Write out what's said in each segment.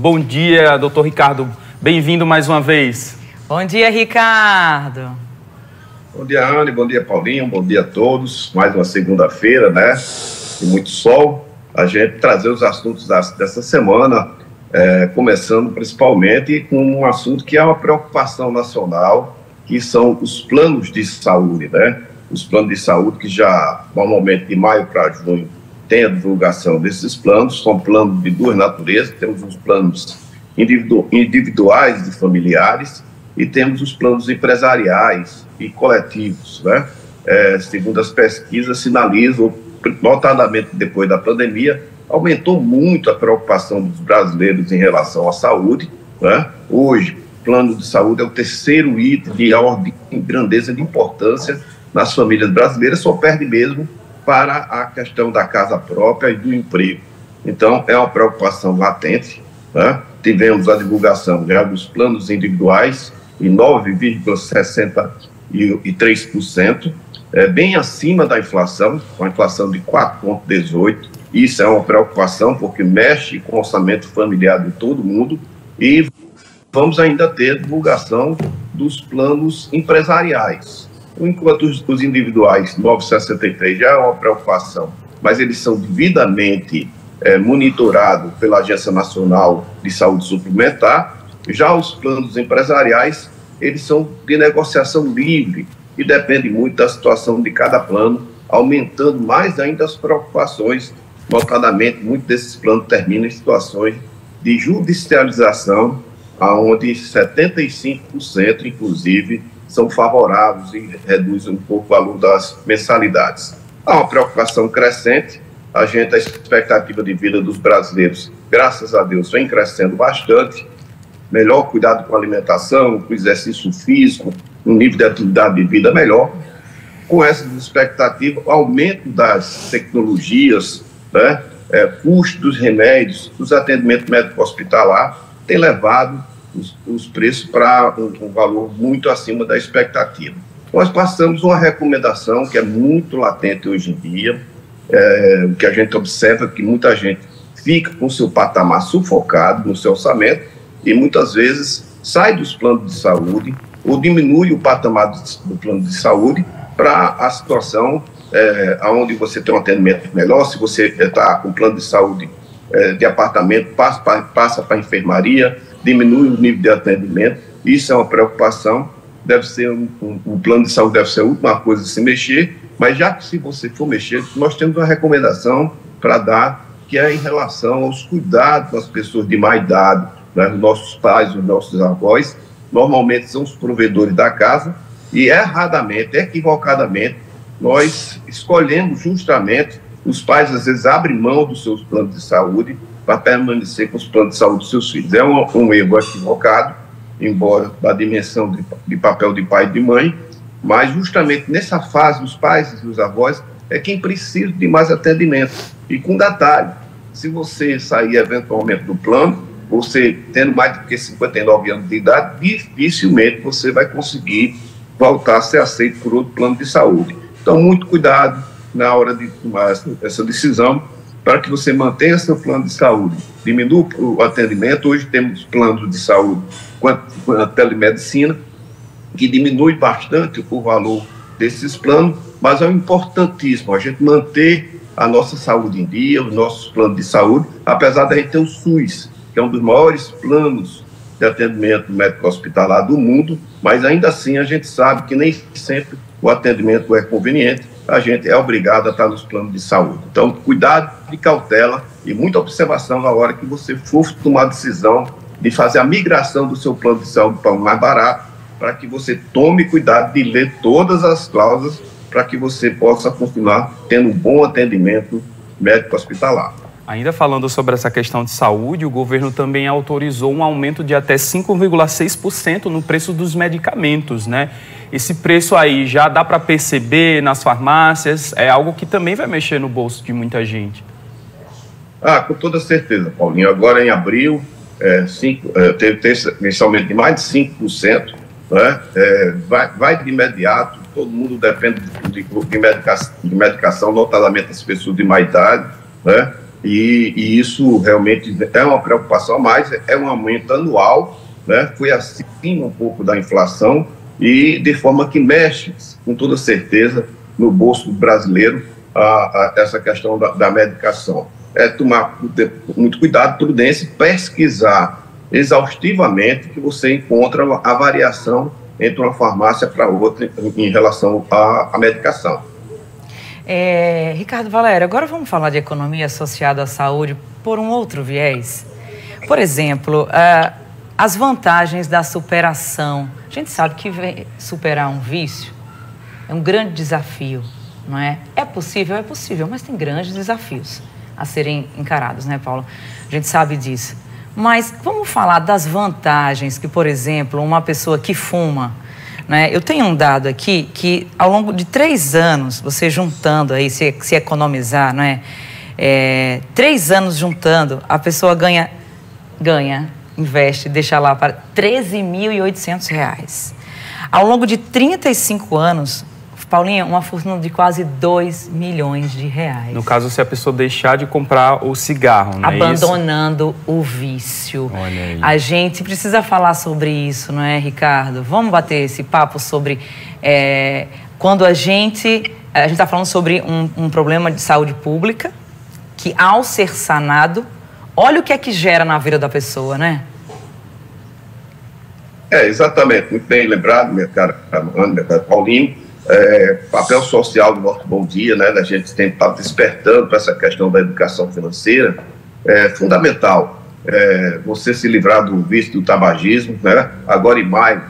Bom dia, doutor Ricardo. Bem-vindo mais uma vez. Bom dia, Ricardo. Bom dia, Anne. Bom dia, Paulinho. Bom dia a todos. Mais uma segunda-feira, né? E muito sol. A gente trazer os assuntos dessa semana, começando principalmente com um assunto que é uma preocupação nacional, que são os planos de saúde, né? Os planos de saúde que já, normalmente, de maio para junho, tem a divulgação desses planos. São planos de duas naturezas. Temos os planos individuais de familiares e temos os planos empresariais e coletivos, né? Segundo as pesquisas, sinalizam, notadamente depois da pandemia, aumentou muito a preocupação dos brasileiros em relação à saúde, né? Hoje, plano de saúde é o terceiro item de ordem de grandeza, de importância nas famílias brasileiras, só perde mesmo para a questão da casa própria e do emprego. Então, é uma preocupação latente, né? Tivemos a divulgação já dos planos individuais em 9,63%, bem acima da inflação, com a inflação de 4,18%. Isso é uma preocupação porque mexe com o orçamento familiar de todo mundo. E vamos ainda ter divulgação dos planos empresariais. Enquanto os individuais, 9,63%, já é uma preocupação, mas eles são devidamente monitorados pela Agência Nacional de Saúde Suplementar. Já os planos empresariais, eles são de negociação livre e depende muito da situação de cada plano, aumentando mais ainda as preocupações. Notadamente, muitos desses planos terminam em situações de judicialização, onde 75%, inclusive, são favoráveis e reduzem um pouco o valor das mensalidades. Há uma preocupação crescente. A expectativa de vida dos brasileiros, graças a Deus, vem crescendo bastante. Melhor cuidado com a alimentação, com o exercício físico, um nível de atividade de vida melhor. Com essas expectativas, aumento das tecnologias, né, custo dos remédios, dos atendimentos médico-hospitalar, tem levado os preços para um valor muito acima da expectativa. Nós passamos uma recomendação que é muito latente hoje em dia, o que a gente observa é que muita gente fica com o seu patamar sufocado no seu orçamento e muitas vezes sai dos planos de saúde ou diminui o patamar do plano de saúde para a situação onde você tem um atendimento melhor. Se você está com plano de saúde de apartamento, passa para a enfermaria, diminui o nível de atendimento. Isso é uma preocupação. Deve ser um plano de saúde deve ser a última coisa a se mexer, mas já que se você for mexer, nós temos uma recomendação para dar, que é em relação aos cuidados das pessoas de má idade, né? Os nossos pais, os nossos avós, normalmente são os provedores da casa e erradamente, equivocadamente, nós escolhemos justamente, os pais às vezes abrem mão dos seus planos de saúde para permanecer com os planos de saúde dos seus filhos. É um erro equivocado, embora da dimensão de papel de pai e de mãe, mas justamente nessa fase, os pais e os avós é quem precisa de mais atendimento. E com detalhe, se você sair eventualmente do plano, você tendo mais do que 59 anos de idade, dificilmente você vai conseguir voltar a ser aceito por outro plano de saúde. Então, muito cuidado na hora de tomar essa decisão para que você mantenha seu plano de saúde, diminua o atendimento. Hoje temos planos de saúde com a telemedicina, que diminui bastante o valor desses planos, mas é importantíssimo a gente manter a nossa saúde em dia, os nossos planos de saúde, apesar da gente ter o SUS, que é um dos maiores planos de atendimento médico-hospitalar do mundo, mas ainda assim a gente sabe que nem sempre o atendimento é conveniente, a gente é obrigado a estar nos planos de saúde. Então, cuidado e cautela e muita observação na hora que você for tomar a decisão de fazer a migração do seu plano de saúde para um mais barato, para que você tome cuidado de ler todas as cláusulas para que você possa continuar tendo um bom atendimento médico-hospitalar. Ainda falando sobre essa questão de saúde, o governo também autorizou um aumento de até 5,6% no preço dos medicamentos, né? Esse preço aí já dá para perceber nas farmácias, é algo que também vai mexer no bolso de muita gente. Com toda certeza, Paulinho. Agora em abril, teve inicialmente de mais de 5%, né? Vai de imediato, todo mundo depende de medicação, notadamente as pessoas de má idade, né? e isso realmente é uma preocupação, mas é um aumento anual, né? Foi acima um pouco da inflação e de forma que mexe, com toda certeza, no bolso do brasileiro essa questão da medicação. É tomar muito cuidado, prudência, pesquisar exaustivamente que você encontra a variação entre uma farmácia para outra em relação à medicação. Ricardo Valério, agora vamos falar de economia associada à saúde por um outro viés. Por exemplo, as vantagens da superação. A gente sabe que superar um vício é um grande desafio, não é? É possível, mas tem grandes desafios a serem encarados, né, Paulo? A gente sabe disso. Mas vamos falar das vantagens que, por exemplo, uma pessoa que fuma, né? Eu tenho um dado aqui que ao longo de 3 anos, você juntando aí, se economizar, não é? 3 anos juntando, a pessoa investe, deixa lá para R$13.800. Ao longo de 35 anos, Paulinha, uma fortuna de quase R$2 milhões. No caso, se a pessoa deixar de comprar o cigarro, não é isso? Abandonando o vício. Olha aí. A gente precisa falar sobre isso, não é, Ricardo? Vamos bater esse papo sobre quando a gente está falando sobre um problema de saúde pública que, ao ser sanado, olha o que é que gera na vida da pessoa, né? Exatamente. Muito bem lembrado, minha cara Ana, minha cara Paulinho. Papel social do nosso Bom Dia, né? A gente tem estado despertando para essa questão da educação financeira. É fundamental você se livrar do vício do tabagismo, né? Agora em maio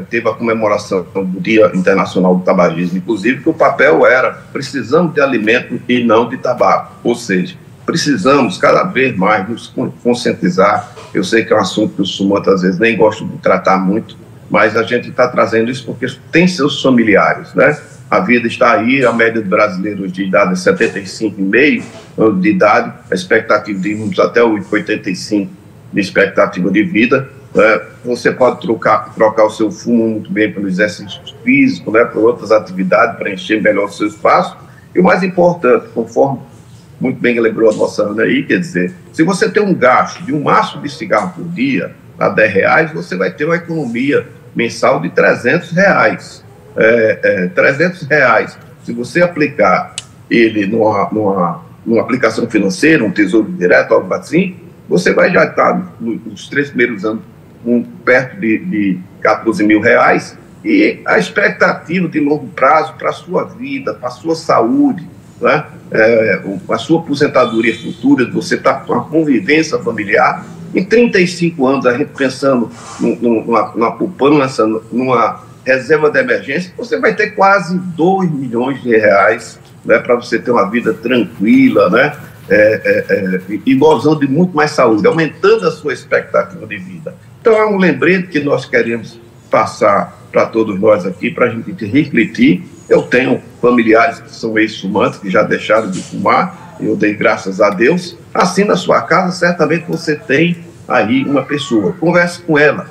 teve a comemoração do Dia Internacional do Tabagismo, inclusive que o papel era: precisamos de alimento e não de tabaco, ou seja, precisamos cada vez mais nos conscientizar. Eu sei que é um assunto que os sumantos às vezes nem gostam de tratar muito, mas a gente está trazendo isso porque tem seus familiares, né? A vida está aí, a média de brasileiros de idade é 75,5 anos de idade, a expectativa de irmos até 85 de expectativa de vida, né? Você pode trocar o seu fumo muito bem pelo exercício físico, né? Por outras atividades, para encher melhor o seu espaço. E o mais importante, conforme muito bem lembrou a nossa Ana aí, quer dizer, se você tem um gasto de um maço de cigarro por dia a R$10, você vai ter uma economia mensal de R$300. R$300, se você aplicar ele numa aplicação financeira, um tesouro direto, algo assim, você vai já estar nos 3 primeiros anos perto de R$14 mil, e a expectativa de longo prazo para a sua vida, para a sua saúde, né? A sua aposentadoria futura, você está com a convivência familiar. Em 35 anos, a gente pensando numa poupança, numa reserva de emergência, você vai ter quase R$2 milhões, né, para você ter uma vida tranquila, né, e gozando de muito mais saúde, aumentando a sua expectativa de vida. Então, é um lembrete que nós queremos passar para todos nós aqui, para a gente refletir. Eu tenho familiares que são ex-fumantes, que já deixaram de fumar, eu dei graças a Deus. Assim, na sua casa, certamente você tem aí uma pessoa. Converse com ela,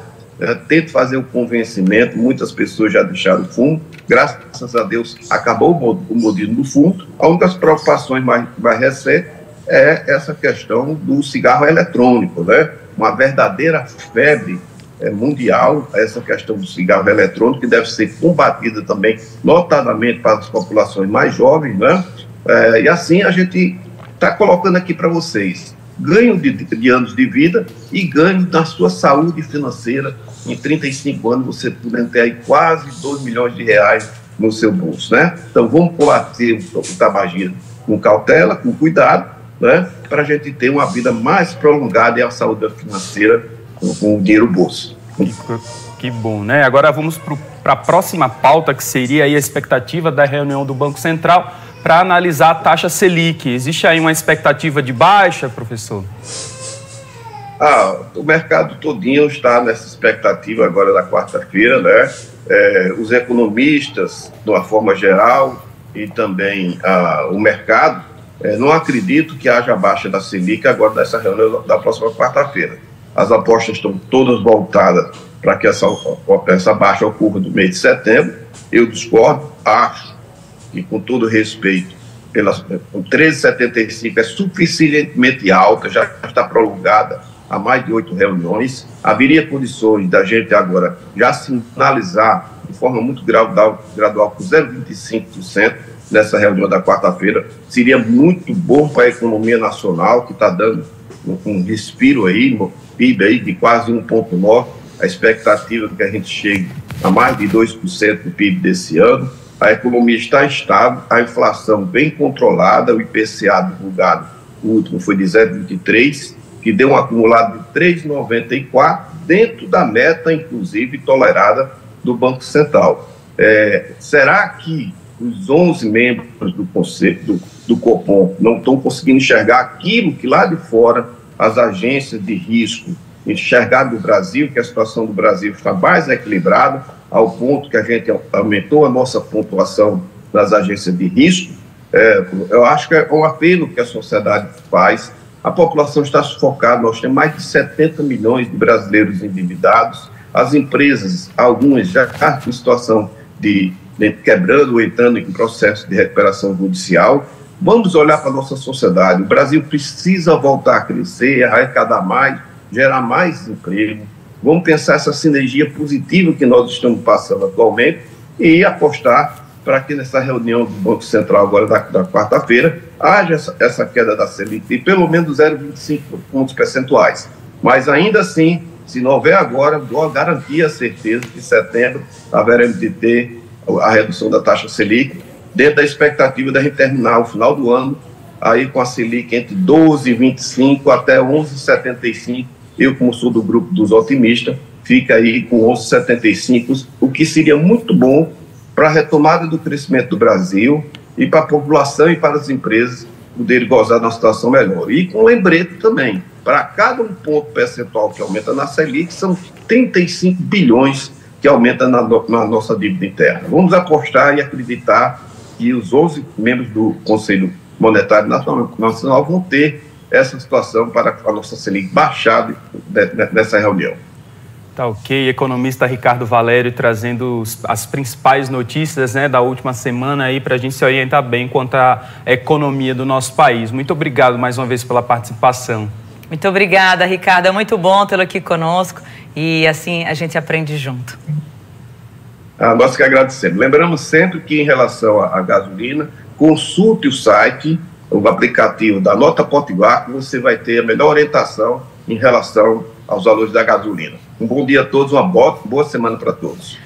tente fazer o convencimento. Muitas pessoas já deixaram o fumo, graças a Deus acabou o modismo do fumo. A única das preocupações mais recentes é essa questão do cigarro eletrônico, né? Uma verdadeira febre mundial, essa questão do cigarro eletrônico, que deve ser combatida também, notadamente para as populações mais jovens, né? E assim a gente está colocando aqui para vocês ganho de anos de vida e ganho na sua saúde financeira. Em 35 anos você podendo ter aí quase R$2 milhões no seu bolso, né? Então vamos combater o tabagismo com cautela, com cuidado, né? Para a gente ter uma vida mais prolongada e a saúde financeira com o dinheiro no bolso. Que bom, né? Agora vamos para a próxima pauta, que seria aí a expectativa da reunião do Banco Central para analisar a taxa Selic. Existe aí uma expectativa de baixa, professor? O mercado todinho está nessa expectativa agora da quarta-feira, né? Os economistas, de uma forma geral, e também o mercado, não acredito que haja baixa da Selic agora nessa reunião da próxima quarta-feira. As apostas estão todas voltadas para que essa baixa ocorra no mês de setembro. Eu discordo, acho que, com todo respeito, com 13,75 é suficientemente alta, já está prolongada há mais de 8 reuniões. Haveria condições da gente agora já sinalizar de forma muito gradual por 0,25% nessa reunião da quarta-feira. Seria muito bom para a economia nacional, que está dando um respiro aí, no PIB aí de quase 1,9%. A expectativa é que a gente chegue a mais de 2% do PIB desse ano. A economia está estável, a inflação bem controlada, o IPCA divulgado, o último foi de 0,23%, que deu um acumulado de 3,94%, dentro da meta, inclusive, tolerada do Banco Central. Será que os 11 membros do Conselho, do Copom, não estão conseguindo enxergar aquilo que lá de fora as agências de risco enxergaram do Brasil, que a situação do Brasil está mais equilibrada, ao ponto que a gente aumentou a nossa pontuação nas agências de risco? Eu acho que é um apelo que a sociedade faz. A população está sufocada, nós temos mais de 70 milhões de brasileiros endividados, as empresas, algumas já em situação de quebrando ou entrando em processo de recuperação judicial. Vamos olhar para a nossa sociedade. O Brasil precisa voltar a crescer, arrecadar mais, gerar mais emprego. Vamos pensar essa sinergia positiva que nós estamos passando atualmente e apostar para que nessa reunião do Banco Central agora da quarta-feira haja essa queda da Selic de pelo menos 0,25 pontos percentuais. Mas ainda assim, se não houver agora, dou garantia, a certeza que em setembro haveremos de ter a redução da taxa Selic, dentro da expectativa da gente terminar o final do ano aí com a Selic entre 12,25 até 11,75. Eu, como sou do grupo dos otimistas, fica aí com 11,75, o que seria muito bom para a retomada do crescimento do Brasil e para a população e para as empresas poderem gozar de uma situação melhor. E com lembrete também, para cada um ponto percentual que aumenta na Selic, são 35 bilhões que aumenta na nossa dívida interna. Vamos apostar e acreditar que os 11 membros do Conselho Monetário Nacional vão ter essa situação para a nossa Selic baixar nessa reunião. Tá ok. Economista Ricardo Valério trazendo as principais notícias, né, da última semana aí para a gente se orientar bem quanto à economia do nosso país. Muito obrigado mais uma vez pela participação. Muito obrigada, Ricardo. É muito bom tê-lo aqui conosco e assim a gente aprende junto. Nós que agradecemos. Lembramos sempre que em relação à gasolina, consulte o site, o aplicativo da Nota Potiguar, que você vai ter a melhor orientação em relação aos valores da gasolina. Um bom dia a todos, uma boa semana para todos.